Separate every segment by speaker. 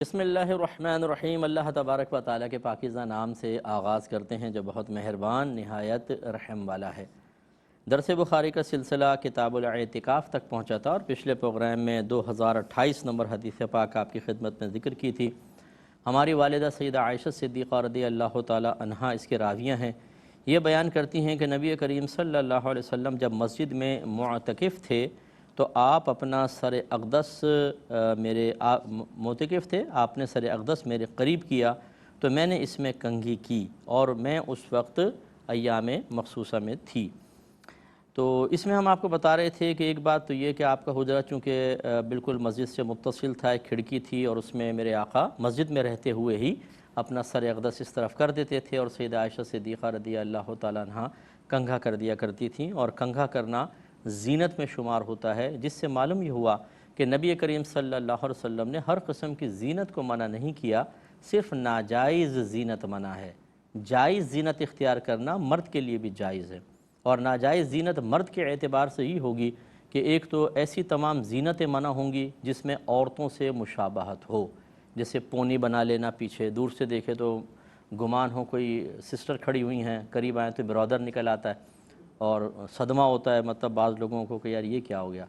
Speaker 1: بسم اللہ الرحمن الرحیم۔ اللہ تبارک و تعالیٰ کے پاکیزہ نام سے آغاز کرتے ہیں جو بہت مہربان نہایت رحم والا ہے۔ درس بخاری کا سلسلہ کتاب الاعتکاف تک پہنچا تھا اور پچھلے پروگرام میں 2028 نمبر حدیث پاک آپ کی خدمت میں ذکر کی تھی۔ ہماری والدہ سیدہ عائشہ صدیقہ رضی اللہ تعالیٰ عنہا اس کے راویہ ہیں۔ یہ بیان کرتی ہیں کہ نبی کریم صلی اللہ علیہ وسلم جب مسجد میں معتکف تھے تو آپ اپنا سر اقدس معتکف تھے، آپ نے سر اقدس میرے قریب کیا تو میں نے اس میں کنگھی کی اور میں اس وقت ایام مخصوصہ میں تھی۔ تو اس میں ہم آپ کو بتا رہے تھے کہ ایک بات تو یہ کہ آپ کا حجرہ چونکہ بالکل مسجد سے متصل تھا، ایک کھڑکی تھی اور اس میں میرے آقا مسجد میں رہتے ہوئے ہی اپنا سر اقدس اس طرف کر دیتے تھے اور سیدہ عائشہ صدیقہ رضی اللہ تعالیٰ عنہ کنگھا کر دیا کرتی تھیں، اور کنگھا کرنا زینت میں شمار ہوتا ہے، جس سے معلوم یہ ہوا کہ نبی کریم صلی اللہ علیہ وسلم نے ہر قسم کی زینت کو منع نہیں کیا، صرف ناجائز زینت منع ہے۔ جائز زینت اختیار کرنا مرد کے لیے بھی جائز ہے، اور ناجائز زینت مرد کے اعتبار سے ہی ہوگی کہ ایک تو ایسی تمام زینتیں منع ہوں گی جس میں عورتوں سے مشابہت ہو، جیسے پونی بنا لینا، پیچھے دور سے دیکھے تو گمان ہو کوئی سسٹر کھڑی ہوئی ہیں، قریب آئیں تو برادر نکل آتا ہے اور صدمہ ہوتا ہے مطلب بعض لوگوں کو کہ یار یہ کیا ہو گیا۔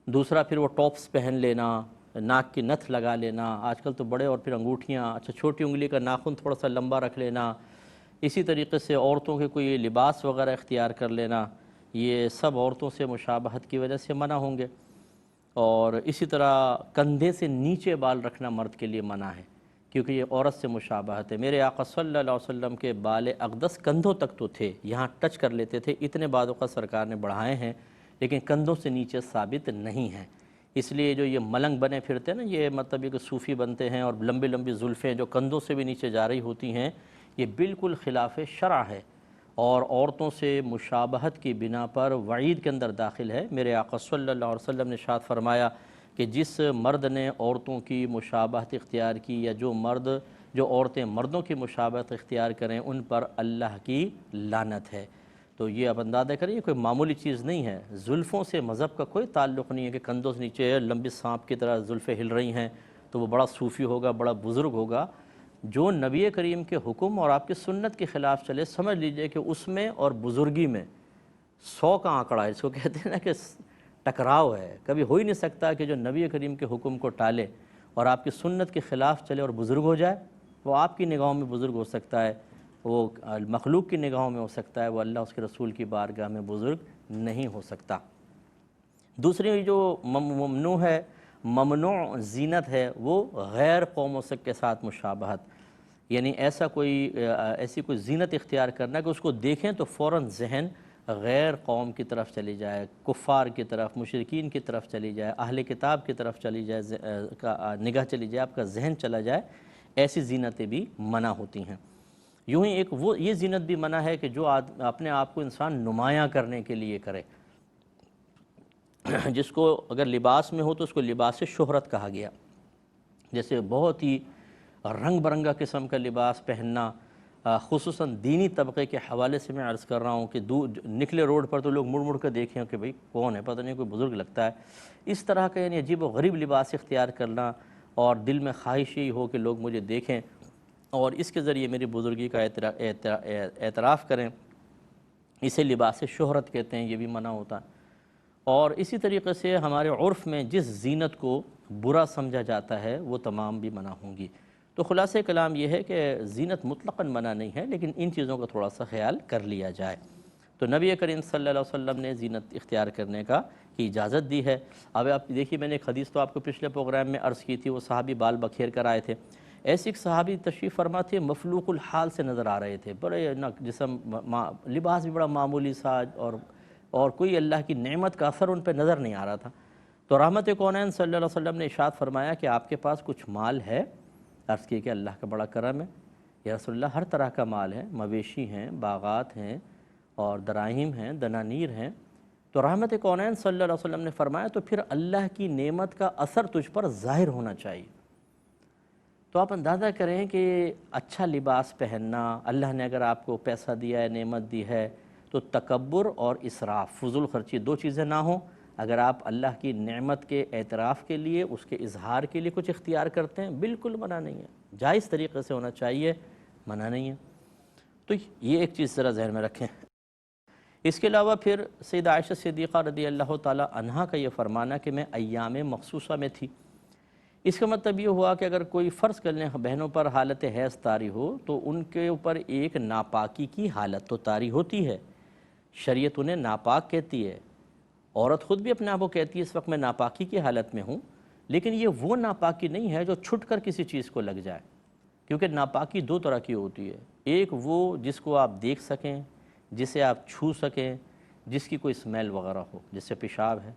Speaker 1: دوسرا پھر وہ ٹاپس پہن لینا، ناک کی نتھ لگا لینا، آج کل تو بڑے، اور پھر انگوٹھیاں، اچھا چھوٹی انگلی کا ناخن تھوڑا سا لمبا رکھ لینا، اسی طریقے سے عورتوں کے کوئی لباس وغیرہ اختیار کر لینا، یہ سب عورتوں سے مشابہت کی وجہ سے منع ہوں گے۔ اور اسی طرح کندھے سے نیچے بال رکھنا مرد کے لیے منع ہے، کیونکہ یہ عورت سے مشابہت ہے۔ میرے آقا صلی اللہ علیہ وسلم کے بال اقدس کندھوں تک تو تھے، یہاں ٹچ کر لیتے تھے، اتنے بعض اوقات سرکار نے بڑھائے ہیں لیکن کندھوں سے نیچے ثابت نہیں ہیں۔ اس لیے جو یہ ملنگ بنے پھرتے ہیں نا، یہ مطلب یہ کہ صوفی بنتے ہیں اور لمبی لمبی زلفیں جو کندھوں سے بھی نیچے جا رہی ہوتی ہیں، یہ بالکل خلاف شرع ہے اور عورتوں سے مشابہت کی بنا پر وعید کے اندر داخل ہے۔ میرے آقا صلی اللہ علیہ وسلم نے ارشاد فرمایا کہ جس مرد نے عورتوں کی مشابہت اختیار کی، یا جو عورتیں مردوں کی مشابہت اختیار کریں، ان پر اللہ کی لعنت ہے۔ تو یہ اب اندازہ کریں، یہ کوئی معمولی چیز نہیں ہے۔ زلفوں سے مذہب کا کوئی تعلق نہیں ہے کہ کندھوں سے نیچے لمبی سانپ کی طرح زلفیں ہل رہی ہیں تو وہ بڑا صوفی ہوگا، بڑا بزرگ ہوگا۔ جو نبی کریم کے حکم اور آپ کی سنت کے خلاف چلے، سمجھ لیجئے کہ اس میں اور بزرگی میں 100 کا آنکڑا ہے، اس کو کہتے ہیں نا کہ ٹکراؤ ہے۔ کبھی ہو ہی نہیں سکتا کہ جو نبی کریم کے حکم کو ٹالے اور آپ کی سنت کے خلاف چلے اور بزرگ ہو جائے۔ وہ آپ کی نگاہوں میں بزرگ ہو سکتا ہے، وہ مخلوق کی نگاہوں میں ہو سکتا ہے، وہ اللہ اس کے رسول کی بارگاہ میں بزرگ نہیں ہو سکتا۔ دوسری جو ممنوع زینت ہے وہ غیر قوموں کے ساتھ مشابہت، یعنی ایسی کوئی زینت اختیار کرنا کہ اس کو دیکھیں تو فوراً ذہن غیر قوم کی طرف چلی جائے، کفار کی طرف، مشرکین کی طرف چلی جائے، اہل کتاب کی طرف چلی جائے، نگاہ چلی جائے، آپ کا ذہن چلا جائے، ایسی زینتیں بھی منع ہوتی ہیں۔ یوں ہی یہ زینت بھی منع ہے کہ جو اپنے آپ کو انسان نمایاں کرنے کے لیے کرے، جس کو اگر لباس میں ہو تو اس کو لباس شہرت کہا گیا، جیسے بہت ہی رنگ برنگا قسم کا لباس پہننا، خصوصاً دینی طبقے کے حوالے سے میں عرض کر رہا ہوں کہ نکلے روڈ پر تو لوگ مڑ مڑ کر دیکھیں کہ بھئی کون ہے، پتہ نہیں کوئی بزرگ لگتا ہے، اس طرح کا یعنی عجیب و غریب لباس اختیار کرنا، اور دل میں خواہش یہی ہو کہ لوگ مجھے دیکھیں اور اس کے ذریعے میری بزرگی کا اعتراف کریں، اسے لباس شہرت کہتے ہیں، یہ بھی منع ہوتا ہے۔ اور اسی طریقے سے ہمارے عرف میں جس زینت کو برا سمجھا جاتا ہے وہ تمام بھی منع ہوں گی۔ تو خلاصہ کلام یہ ہے کہ زینت مطلقاً منع نہیں ہے، لیکن ان چیزوں کا تھوڑا سا خیال کر لیا جائے۔ تو نبی کریم صلی اللہ علیہ وسلم نے زینت اختیار کرنے کی اجازت دی ہے۔ اب آپ دیکھیے، میں نے ایک حدیث تو آپ کو پچھلے پروگرام میں عرض کی تھی، وہ صحابی بال بکھیر کر آئے تھے، ایسے ایک صحابی تشریف فرما تھے، مفلوق الحال سے نظر آ رہے تھے، بڑے جسم، لباس بھی بڑا معمولی سا، اور کوئی اللہ کی نعمت کا اثر ان پہ نظر نہیں آ رہا تھا۔ تو رحمت کونین صلی اللہ علیہ وسلم نے ارشاد فرمایا کہ آپ کے پاس کچھ مال ہے؟ عرض کی کہ اللہ کا بڑا کرم ہے یا رسول اللہ، ہر طرح کا مال ہے، مویشی ہیں، باغات ہیں، اور دراہیم ہیں، دنانیر ہیں۔ تو رحمت کونین صلی اللہ علیہ وسلم نے فرمایا تو پھر اللہ کی نعمت کا اثر تجھ پر ظاہر ہونا چاہیے۔ تو آپ اندازہ کریں کہ اچھا لباس پہننا، اللہ نے اگر آپ کو پیسہ دیا ہے، نعمت دی ہے، تو تکبر اور اسراف، فضول خرچی، دو چیزیں نہ ہوں، اگر آپ اللہ کی نعمت کے اعتراف کے لیے، اس کے اظہار کے لیے کچھ اختیار کرتے ہیں، بالکل منع نہیں ہے، جائز طریقے سے ہونا چاہیے، منع نہیں ہے۔ تو یہ ایک چیز ذرا ذہن میں رکھیں۔ اس کے علاوہ پھر سیدہ عائشہ صدیقہ رضی اللہ تعالی عنہا کا یہ فرمانا کہ میں ایام مخصوصہ میں تھی، اس کا مطلب یہ ہوا کہ اگر کوئی فرض کر لیں بہنوں پر حالت حیض طاری ہو تو ان کے اوپر ایک ناپاکی کی حالت تو طاری ہوتی ہے، شریعت انہیں ناپاک کہتی ہے، عورت خود بھی اپنے آپ کو کہتی ہے اس وقت میں ناپاکی کی حالت میں ہوں، لیکن یہ وہ ناپاکی نہیں ہے جو چھٹ کر کسی چیز کو لگ جائے، کیونکہ ناپاکی دو طرح کی ہوتی ہے، ایک وہ جس کو آپ دیکھ سکیں، جسے آپ چھو سکیں، جس کی کوئی اسمیل وغیرہ ہو، جس سے پیشاب ہے،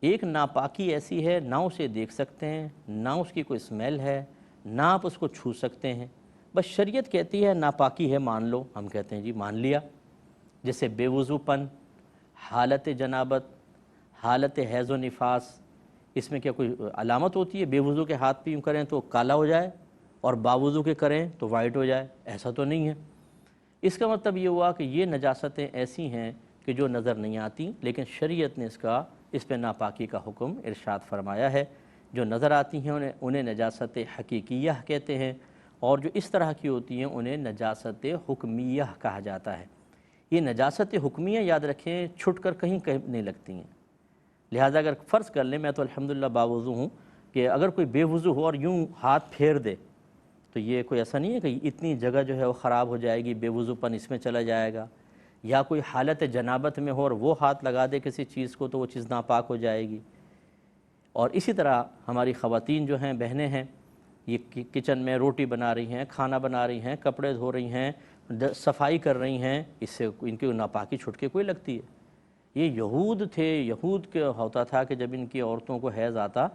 Speaker 1: ایک ناپاکی ایسی ہے نہ اسے دیکھ سکتے ہیں، نہ اس کی کوئی اسمیل ہے، نہ آپ اس کو چھو سکتے ہیں، بس شریعت کہتی ہے ناپاکی ہے مان لو، ہم کہتے ہیں جی مان لیا، جیسے بے وضو پن، حالت جنابت، حالت حیض و نفاس، اس میں کیا کوئی علامت ہوتی ہے بے وضو کے ہاتھ پہ یوں کریں تو کالا ہو جائے اور باوضو کے کریں تو وائٹ ہو جائے؟ ایسا تو نہیں ہے۔ اس کا مطلب یہ ہوا کہ یہ نجاستیں ایسی ہیں کہ جو نظر نہیں آتی، لیکن شریعت نے اس پہ ناپاکی کا حکم ارشاد فرمایا ہے۔ جو نظر آتی ہیں انہیں نجاست حقیقیہ کہتے ہیں، اور جو اس طرح کی ہوتی ہیں انہیں نجاست حکمیہ کہا جاتا ہے۔ یہ نجاست حکمیہ یاد رکھیں چھٹ کر کہیں نہیں لگتی ہیں، لہٰذا اگر فرض کر لیں میں تو الحمدللہ باوضو ہوں، کہ اگر کوئی بے وضو ہو اور یوں ہاتھ پھیر دے تو یہ کوئی ایسا نہیں ہے کہ اتنی جگہ جو ہے وہ خراب ہو جائے گی، بے وضو پن اس میں چلا جائے گا، یا کوئی حالت جنابت میں ہو اور وہ ہاتھ لگا دے کسی چیز کو تو وہ چیز ناپاک ہو جائے گی۔ اور اسی طرح ہماری خواتین جو ہیں، بہنیں ہیں، یہ کچن میں روٹی بنا رہی ہیں، کھانا بنا رہی ہیں، کپڑے دھو رہی ہیں، صفائی کر رہی ہیں، اس سے ان کی ناپاکی چھٹ کے کوئی لگتی ہے؟ یہ یہود تھے، یہود کے ہوتا تھا کہ جب ان کی عورتوں کو حیض آتا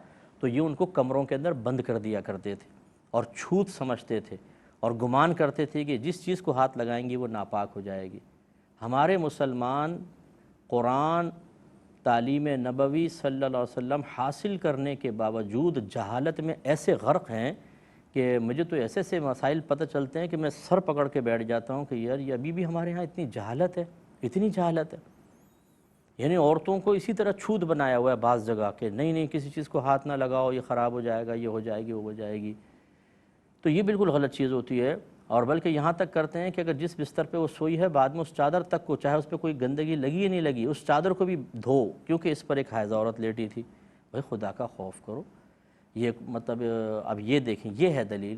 Speaker 1: تو یہ ان کو کمروں کے اندر بند کر دیا کرتے تھے اور چھوت سمجھتے تھے اور گمان کرتے تھے کہ جس چیز کو ہاتھ لگائیں گی وہ ناپاک ہو جائے گی۔ ہمارے مسلمان قرآن، تعلیم نبوی صلی اللہ علیہ وسلم حاصل کرنے کے باوجود جہالت میں ایسے غرق ہیں کہ مجھے تو ایسے ایسے مسائل پتہ چلتے ہیں کہ میں سر پکڑ کے بیٹھ جاتا ہوں کہ یار یہ ابھی بھی ہمارے ہاں اتنی جہالت ہے، اتنی جہالت ہے۔ یعنی عورتوں کو اسی طرح چھوت بنایا ہوا ہے بعض جگہ کہ نہیں نہیں کسی چیز کو ہاتھ نہ لگاؤ، یہ خراب ہو جائے گا، یہ ہو جائے گی، وہ ہو جائے گی۔ تو یہ بالکل غلط چیز ہوتی ہے، اور بلکہ یہاں تک کرتے ہیں کہ اگر جس بستر پہ وہ سوئی ہے بعد میں اس چادر تک کو، چاہے اس پہ کوئی گندگی لگی یا نہیں لگی، اس چادر کو بھی دھو، کیونکہ اس پر ایک حائض عورت لیٹی تھی۔ بھائی خدا کا خوف کرو۔ یہ مطلب اب یہ دیکھیں، یہ ہے دلیل،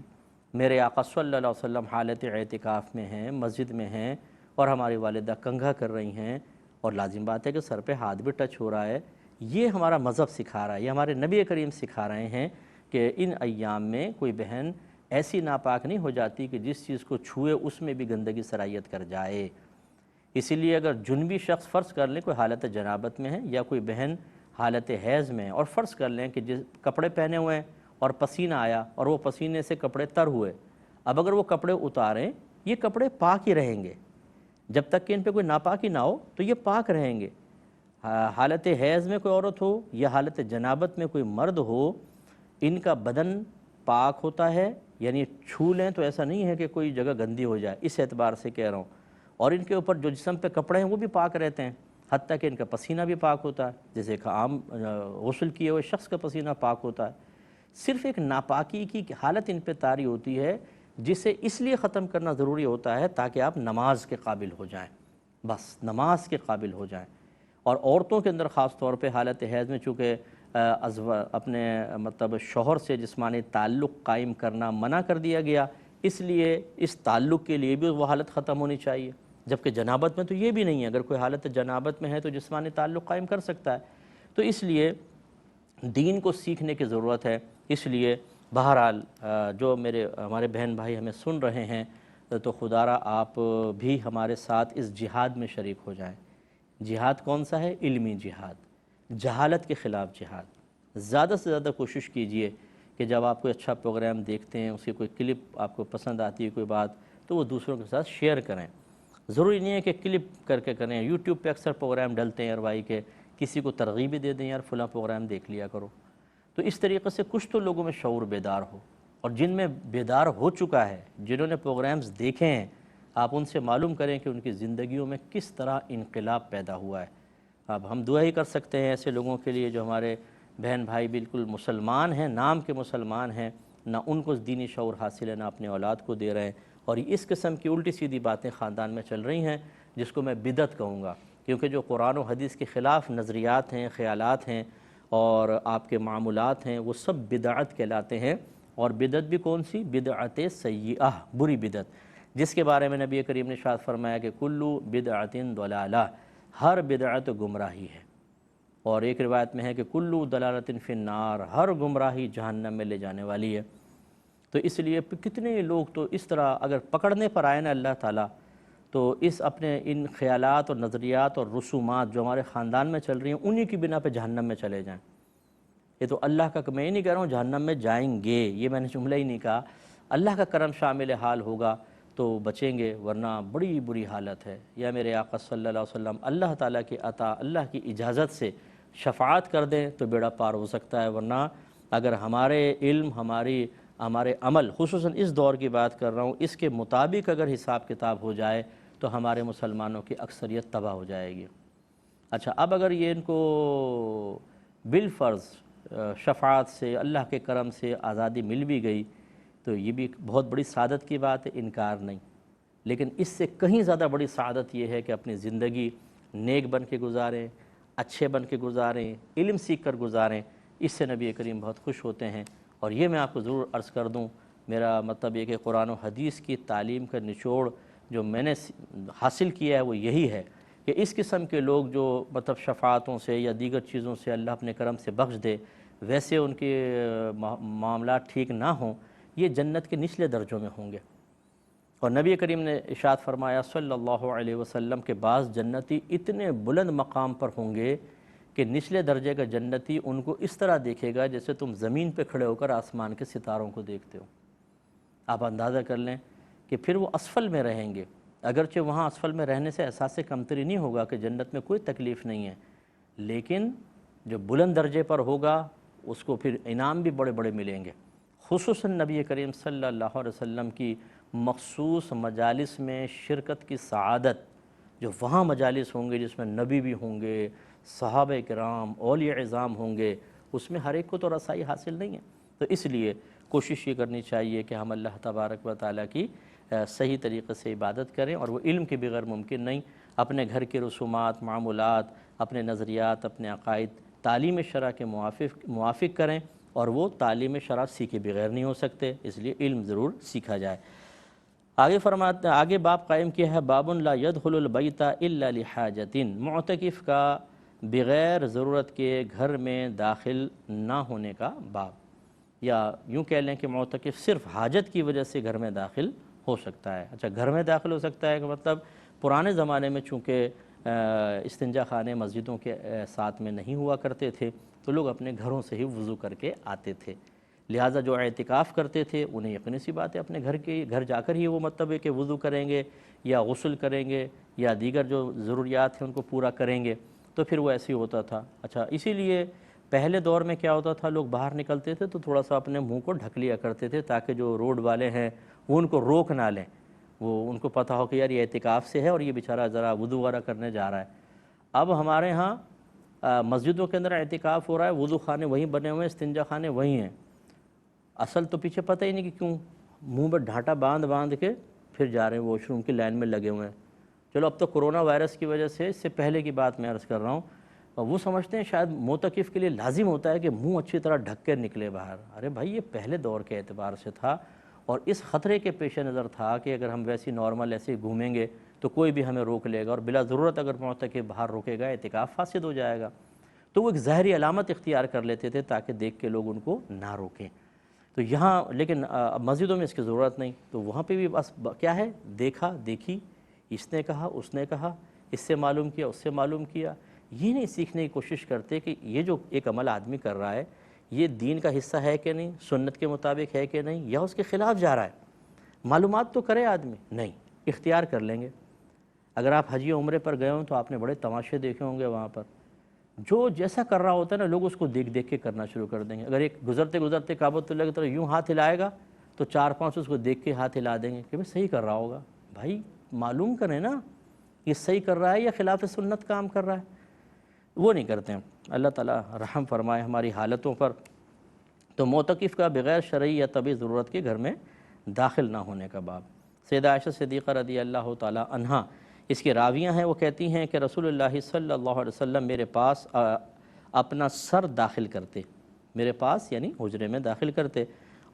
Speaker 1: میرے آقا صلی اللہ علیہ وسلم حالت اعتکاف میں ہیں، مسجد میں ہیں، اور ہماری والدہ کنگھا کر رہی ہیں، اور لازم بات ہے کہ سر پہ ہاتھ بھی ٹچ ہو رہا ہے۔ یہ ہمارا مذہب سکھا رہا ہے، یہ ہمارے نبی کریم سکھا رہے ہیں کہ ان ایام میں کوئی بہن ایسی ناپاک نہیں ہو جاتی کہ جس چیز کو چھوئے اس میں بھی گندگی سرایت کر جائے۔ اسی لیے اگر جنبی شخص فرض کر لیں کوئی حالت جنابت میں ہے، یا کوئی بہن حالت حیض میں، اور فرض کر لیں کہ جس کپڑے پہنے ہوئے ہیں اور پسینہ آیا اور وہ پسینے سے کپڑے تر ہوئے، اب اگر وہ کپڑے اتاریں یہ کپڑے پاک ہی رہیں گے، جب تک کہ ان پہ کوئی ناپاکی نہ ہو تو یہ پاک رہیں گے۔ حالت حیض میں کوئی عورت ہو یا حالت جنابت میں کوئی مرد ہو، ان کا بدن پاک ہوتا ہے، یعنی چھو لیں تو ایسا نہیں ہے کہ کوئی جگہ گندی ہو جائے، اس اعتبار سے کہہ رہا ہوں، اور ان کے اوپر جو جسم پہ کپڑے ہیں وہ بھی پاک رہتے ہیں، حتیٰ کہ ان کا پسینہ بھی پاک ہوتا ہے، جیسے ایک عام غسل کیے ہوئے شخص کا پسینہ پاک ہوتا ہے۔ صرف ایک ناپاکی کی حالت ان پہ طاری ہوتی ہے جسے اس لیے ختم کرنا ضروری ہوتا ہے تاکہ آپ نماز کے قابل ہو جائیں، بس نماز کے قابل ہو جائیں۔ اور عورتوں کے اندر خاص طور پہ حالت حیض میں چونکہ اپنے مطلب شوہر سے جسمانی تعلق قائم کرنا منع کر دیا گیا، اس لیے اس تعلق کے لیے بھی وہ حالت ختم ہونی چاہیے، جبکہ جنابت میں تو یہ بھی نہیں ہے، اگر کوئی حالت جنابت میں ہے تو جسمانی تعلق قائم کر سکتا ہے۔ تو اس لیے دین کو سیکھنے کی ضرورت ہے۔ اس لیے بہرحال جو ہمارے بہن بھائی ہمیں سن رہے ہیں تو خدا را آپ بھی ہمارے ساتھ اس جہاد میں شریک ہو جائیں۔ جہاد کون سا ہے؟ علمی جہاد، جہالت کے خلاف جہاد۔ زیادہ سے زیادہ کوشش کیجئے کہ جب آپ کوئی اچھا پروگرام دیکھتے ہیں، اس کی کوئی کلپ آپ کو پسند آتی ہے کوئی بات، تو وہ دوسروں کے ساتھ شیئر کریں۔ ضروری نہیں ہے کہ کلپ کر کے کریں، یوٹیوب پہ اکثر پروگرام ڈلتے ہیں اروائی کے، کسی کو ترغیب دے دیں یار فلاں پروگرام دیکھ لیا کرو، تو اس طریقے سے کچھ تو لوگوں میں شعور بیدار ہو، اور جن میں بیدار ہو چکا ہے، جنہوں نے پروگرامز دیکھے ہیں، آپ ان سے معلوم کریں کہ ان کی زندگیوں میں کس طرح انقلاب پیدا ہوا ہے۔ اب ہم دعا ہی کر سکتے ہیں ایسے لوگوں کے لیے جو ہمارے بہن بھائی بالکل مسلمان ہیں، نام کے مسلمان ہیں، نہ ان کو دینی شعور حاصل ہے، نہ اپنے اولاد کو دے رہے ہیں، اور اس قسم کی الٹی سیدھی باتیں خاندان میں چل رہی ہیں جس کو میں بدعت کہوں گا، کیونکہ جو قرآن و حدیث کے خلاف نظریات ہیں، خیالات ہیں اور آپ کے معمولات ہیں، وہ سب بدعت کہلاتے ہیں۔ اور بدعت بھی کون سی؟ بدعت سیئہ، بری بدعت، جس کے بارے میں نبی کریم نے ارشاد فرمایا کہ کلو بدعت ضلالہ، ہر بدعت گمراہی ہے، اور ایک روایت میں ہے کہ کلو ضلالۃ فی النار، ہر گمراہی جہنم میں لے جانے والی ہے۔ تو اس لیے کتنے لوگ تو اس طرح اگر پکڑنے پر آئے نا اللہ تعالیٰ، تو اس اپنے ان خیالات اور نظریات اور رسومات جو ہمارے خاندان میں چل رہی ہیں انہی کی بنا پہ جہنم میں چلے جائیں۔ یہ تو اللہ کا، میں ہی نہیں کہہ رہا ہوں جہنم میں جائیں گے، یہ میں نے جملہ ہی نہیں کہا، اللہ کا کرم شامل حال ہوگا تو بچیں گے، ورنہ بڑی بری حالت ہے۔ یا میرے آقا صلی اللہ علیہ وسلم اللہ تعالیٰ کی عطا، اللہ کی اجازت سے شفاعت کر دیں تو بیڑا پار ہو سکتا ہے، ورنہ اگر ہمارے علم، ہمارے عمل، خصوصاً اس دور کی بات کر رہا ہوں، اس کے مطابق اگر حساب کتاب ہو جائے تو ہمارے مسلمانوں کی اکثریت تباہ ہو جائے گی۔ اچھا، اب اگر یہ ان کو بالفرض شفاعت سے، اللہ کے کرم سے آزادی مل بھی گئی تو یہ بھی ایک بہت بڑی سعادت کی بات ہے، انکار نہیں، لیکن اس سے کہیں زیادہ بڑی سعادت یہ ہے کہ اپنی زندگی نیک بن کے گزاریں، اچھے بن کے گزاریں، علم سیکھ کر گزاریں، اس سے نبی کریم بہت خوش ہوتے ہیں۔ اور یہ میں آپ کو ضرور عرض کر دوں، میرا مطلب یہ کہ قرآن و حدیث کی تعلیم کا نچوڑ جو میں نے حاصل کیا ہے وہ یہی ہے کہ اس قسم کے لوگ جو مطلب شفاعتوں سے یا دیگر چیزوں سے اللہ اپنے کرم سے بخش دے، ویسے ان کے معاملات ٹھیک نہ ہوں، یہ جنت کے نچلے درجوں میں ہوں گے۔ اور نبی کریم نے ارشاد فرمایا صلی اللہ علیہ وسلم کے بعض جنتی اتنے بلند مقام پر ہوں گے کہ نچلے درجے کا جنتی ان کو اس طرح دیکھے گا جیسے تم زمین پہ کھڑے ہو کر آسمان کے ستاروں کو دیکھتے ہو۔ آپ اندازہ کر لیں کہ پھر وہ اسفل میں رہیں گے، اگرچہ وہاں اسفل میں رہنے سے احساس کمتری نہیں ہوگا کہ جنت میں کوئی تکلیف نہیں ہے، لیکن جو بلند درجے پر ہوگا اس کو پھر انعام بھی بڑے بڑے ملیں گے۔ خصوصاً نبی کریم صلی اللہ علیہ وسلم کی مخصوص مجالس میں شرکت کی سعادت، جو وہاں مجالس ہوں گے جس میں نبی بھی ہوں گے، صحابہ کرام، اولیاء اعظام ہوں گے، اس میں ہر ایک کو تو رسائی حاصل نہیں ہے۔ تو اس لیے کوشش یہ کرنی چاہیے کہ ہم اللہ تبارک و تعالیٰ کی صحیح طریقے سے عبادت کریں، اور وہ علم کے بغیر ممکن نہیں۔ اپنے گھر کے رسومات، معمولات، اپنے نظریات، اپنے عقائد تعلیم شرع کے موافق کریں، اور وہ تعلیم شرع سیکھے بغیر نہیں ہو سکتے، اس لیے علم ضرور سیکھا جائے۔ آگے باب قائم کیا ہے باب لا يدخل البیت الا لحاجۃ، معتکف کا بغیر ضرورت کے گھر میں داخل نہ ہونے کا باب، یا یوں کہہ لیں کہ معتکف صرف حاجت کی وجہ سے گھر میں داخل ہو سکتا ہے۔ اچھا، گھر میں داخل ہو سکتا ہے کہ مطلب پرانے زمانے میں چونکہ استنجا خانے مسجدوں کے ساتھ میں نہیں ہوا کرتے تھے تو لوگ اپنے گھروں سے ہی وضو کر کے آتے تھے، لہٰذا جو اعتکاف کرتے تھے انہیں یقینی سی بات ہے اپنے گھر جا کر ہی وہ مطلب ہے کہ وضو کریں گے یا غسل کریں گے یا دیگر جو ضروریات ہیں ان کو پورا کریں گے، تو پھر وہ ایسے ہی ہوتا تھا۔ اچھا، اسی لیے پہلے دور میں کیا ہوتا تھا، لوگ باہر نکلتے تھے تو تھوڑا سا اپنے منہ کو ڈھک لیا کرتے تھے تاکہ جو روڈ والے ہیں وہ ان کو روک نہ لیں، وہ ان کو پتہ ہو کہ یار یہ اعتکاف سے ہے اور یہ بیچارہ ذرا وضو وغیرہ کرنے جا رہا ہے۔ اب ہمارے ہاں مسجدوں کے اندر اعتکاف ہو رہا ہے، وضو خانے وہیں بنے ہوئے ہیں، استنجا خانے وہیں ہیں، اصل تو پیچھے پتہ ہی نہیں کہ کیوں منہ میں ڈھانٹا باندھ کے پھر جا رہے ہیں واش روم کی لائن میں لگے ہوئے ہیں۔ چلو اب تو کرونا وائرس کی وجہ سے، اس سے پہلے کی بات میں عرض کر رہا ہوں، وہ سمجھتے ہیں شاید معتکف کے لیے لازم ہوتا ہے کہ منہ اچھی طرح ڈھک کر نکلے باہر۔ ارے بھائی، یہ پہلے دور کے اعتبار سے تھا اور اس خطرے کے پیش نظر تھا کہ اگر ہم ویسی نارمل ایسے گھومیں گے تو کوئی بھی ہمیں روک لے گا، اور بلا ضرورت اگر معتکف باہر روکے گا اعتکاف فاسد ہو جائے گا۔ تو وہ ایک ظاہری علامت اختیار کر لیتے تھے تاکہ دیکھ کے لوگ ان کو نہ روکیں۔ تو یہاں لیکن مسجدوں میں اس کی ضرورت نہیں، تو وہاں پہ بھی بس کیا ہے، دیکھا دیکھی، اس نے کہا اس نے کہا، اس سے معلوم کیا اس سے معلوم کیا، یہ نہیں سیکھنے کی کوشش کرتے کہ یہ جو ایک عمل آدمی کر رہا ہے یہ دین کا حصہ ہے کہ نہیں، سنت کے مطابق ہے کہ نہیں، یا اس کے خلاف جا رہا ہے۔ معلومات تو کرے آدمی، نہیں، اختیار کر لیں گے۔ اگر آپ حج عمرے پر گئے ہوں تو آپ نے بڑے تماشے دیکھے ہوں گے، وہاں پر جو جیسا کر رہا ہوتا ہے نا لوگ اس کو دیکھ دیکھ کے کرنا شروع کر دیں گے۔ اگر ایک گزرتے کعبۃ اللہ کی طرف یوں ہاتھ ہلائے گا تو 4-5 اس کو دیکھ کے ہاتھ ہلا دیں گے کہ بھئی صحیح کر رہا ہوگا۔ بھائی معلوم کریں نا یہ صحیح کر رہا ہے یا خلاف سنت کام کر رہا ہے۔ وہ نہیں کرتے ہیں۔ اللہ تعالیٰ رحم فرمائے ہماری حالتوں پر۔ تو معتکف کا بغیر شرعی یا طبی ضرورت کے گھر میں داخل نہ ہونے کا باب۔ سیدہ عائشہ صدیقہ رضی اللہ تعالیٰ عنہا اس کی راویہ ہیں، وہ کہتی ہیں کہ رسول اللہ صلی اللہ علیہ وسلم میرے پاس اپنا سر داخل کرتے، میرے پاس یعنی حجرے میں داخل کرتے،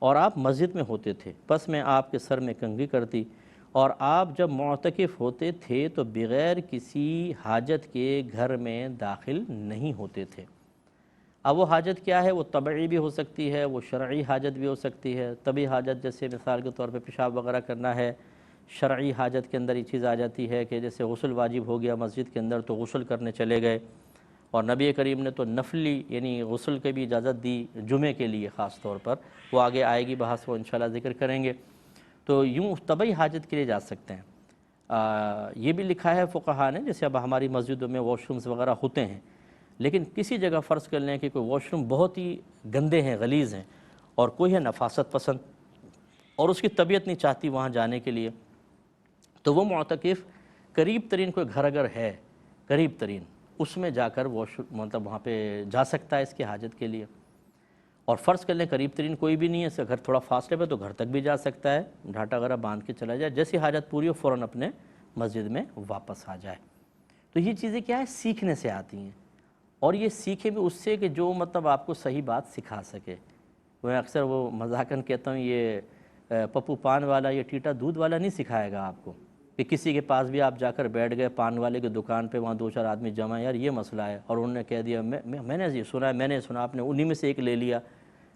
Speaker 1: اور آپ مسجد میں ہوتے تھے، پس میں آپ کے سر میں کنگھی کرتی، اور آپ جب معتکف ہوتے تھے تو بغیر کسی حاجت کے گھر میں داخل نہیں ہوتے تھے۔ اب وہ حاجت کیا ہے؟ وہ طبعی بھی ہو سکتی ہے، وہ شرعی حاجت بھی ہو سکتی ہے۔ طبعی حاجت جیسے مثال کے طور پہ پیشاب وغیرہ کرنا ہے، شرعی حاجت کے اندر یہ چیز آ جاتی ہے کہ جیسے غسل واجب ہو گیا مسجد کے اندر تو غسل کرنے چلے گئے، اور نبی کریم نے تو نفلی یعنی غسل کے بھی اجازت دی جمعے کے لیے خاص طور پر، وہ آگے آئے گی بحث، وہ انشاءاللہ ذکر کریں گے۔ تو یوں طبعی حاجت کے لیے جا سکتے ہیں۔ یہ بھی لکھا ہے فقہاء نے، جیسے اب ہماری مسجدوں میں واش رومز وغیرہ ہوتے ہیں، لیکن کسی جگہ فرض کر لیں کہ کوئی واش روم بہت ہی گندے ہیں، غلیظ ہیں، اور کوئی ہے نفاست پسند اور اس کی طبیعت نہیں چاہتی وہاں جانے کے لیے، تو وہ معتکف قریب ترین کوئی گھر اگر ہے، قریب ترین، اس میں جا کر مطلب وہاں پہ جا سکتا ہے اس کی حاجت کے لیے۔ اور فرض کر لیں قریب ترین کوئی بھی نہیں ہے، اس کا گھر تھوڑا فاصلے پہ، تو گھر تک بھی جا سکتا ہے، ڈھاٹا وغیرہ باندھ کے چلا جائے، جیسی حاجت پوری ہو فوراً اپنے مسجد میں واپس آ جائے۔ تو یہ چیزیں کیا ہے؟ سیکھنے سے آتی ہیں، اور یہ سیکھے بھی اس سے کہ جو مطلب آپ کو صحیح بات سکھا سکے۔ میں اکثر وہ مذاقاً کہتا ہوں، یہ پپو پان والا یا ٹیٹا دودھ والا نہیں سکھائے گا آپ کو کہ کسی کے پاس بھی آپ جا کر بیٹھ گئے، پان والے کی دکان پہ، وہاں دو چار آدمی جمع ہیں، یار یہ مسئلہ ہے، اور انہوں نے کہہ دیا میں نے یہ سنا ہے، میں نے سنا، آپ نے انہی میں سے ایک لے لیا۔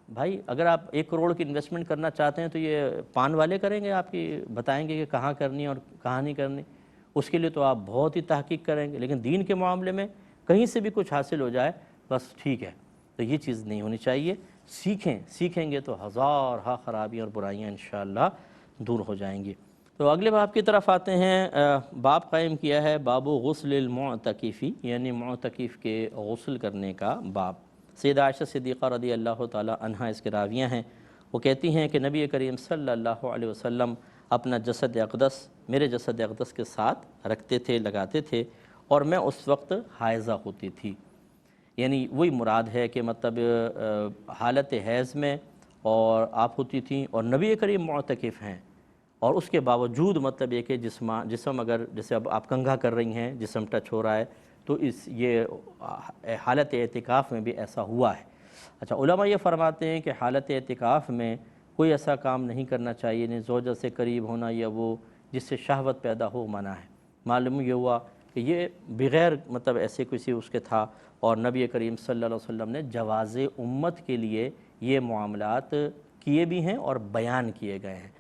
Speaker 1: بھائی اگر آپ 1 کروڑ کی انویسٹمنٹ کرنا چاہتے ہیں تو یہ پان والے کریں گے، آپ کی بتائیں گے کہ کہاں کرنی ہے اور کہاں نہیں کرنی، اس کے لیے تو آپ بہت ہی تحقیق کریں گے۔ لیکن دین کے معاملے میں کہیں سے بھی کچھ حاصل ہو جائے بس ٹھیک ہے، تو یہ چیز نہیں ہونی چاہیے۔ سیکھیں گے تو ہزارہا خرابیاں اور برائیاں انشاءاللہ دور ہو جائیں گی۔ تو اگلے باب کی طرف آتے ہیں۔ باب قائم کیا ہے باب غسل المعتکفی، یعنی معتکف کے غسل کرنے کا باب۔ سیدہ عائشہ صدیقہ رضی اللہ تعالی عنہا اس کے راویہ ہیں، وہ کہتی ہیں کہ نبی کریم صلی اللہ علیہ وسلم اپنا جسد اقدس میرے جسد اقدس کے ساتھ رکھتے تھے، لگاتے تھے، اور میں اس وقت حائضہ ہوتی تھی۔ یعنی وہی مراد ہے کہ مطلب حالت حیض میں اور آپ ہوتی تھیں، اور نبی کریم معتکف ہیں، اور اس کے باوجود مطلب یہ کہ جسم اگر جیسے اب آپ کنگھا کر رہی ہیں، جسم ٹچ ہو رہا ہے، تو یہ حالت اعتکاف میں بھی ایسا ہوا ہے۔ اچھا، علماء یہ فرماتے ہیں کہ حالت اعتکاف میں کوئی ایسا کام نہیں کرنا چاہیے، نہیں زوجہ سے قریب ہونا یا وہ جس سے شہوت پیدا ہو منع ہے۔ معلوم یہ ہوا کہ یہ بغیر مطلب ایسے کسی اس کے تھا، اور نبی کریم صلی اللہ علیہ وسلم نے جواز امت کے لیے یہ معاملات کیے بھی ہیں اور بیان کیے گئے ہیں۔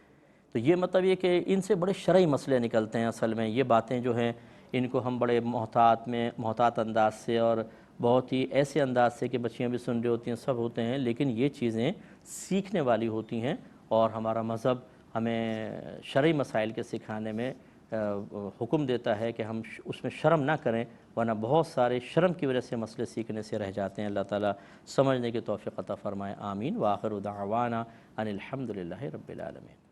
Speaker 1: تو یہ مطلب یہ کہ ان سے بڑے شرعی مسئلے نکلتے ہیں اصل میں۔ یہ باتیں جو ہیں ان کو ہم بڑے محتاط انداز سے اور بہت ہی ایسے انداز سے کہ بچیاں بھی سن رہی ہوتی ہیں، سب ہوتے ہیں، لیکن یہ چیزیں سیکھنے والی ہوتی ہیں، اور ہمارا مذہب ہمیں شرعی مسائل کے سکھانے میں حکم دیتا ہے کہ ہم اس میں شرم نہ کریں، ورنہ بہت سارے شرم کی وجہ سے مسئلے سیکھنے سے رہ جاتے ہیں۔ اللہ تعالیٰ سمجھنے کی توفیق عطا فرمائے، آمین۔ وآخر دعوانا ان الحمد للہ رب العالمین۔